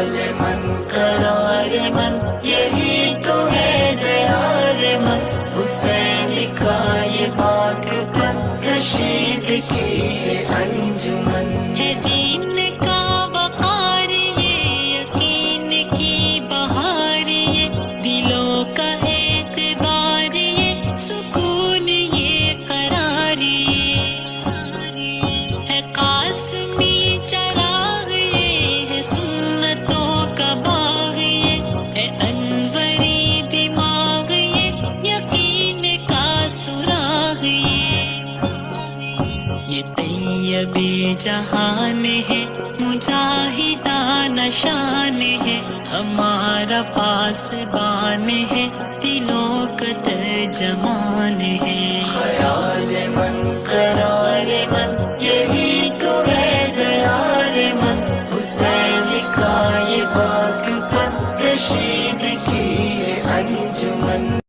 خیال من قرار من یہی تو ہے دیار من، حسین کا یہ پاک پن رشید کی یہ انجمن ہے دین کا وقار یہ یقین کی بہار یہ دلوں کا اعتبار یہ سکون یہ قرار یہ ہے قاسمی چراغ یہ ہے سنتوں کا باغ یہ ہے انوری دماغ یہ یقین کا سراغ یہ طیب جہان ہے مجاہدانہ شان ہے ہمارا پاسبان ہے دلوں کا ترجمان ہے خیال من قرار من یہی تو ہے دیار من، حسین کا یہ پاک پن رشید کی یہ انجمن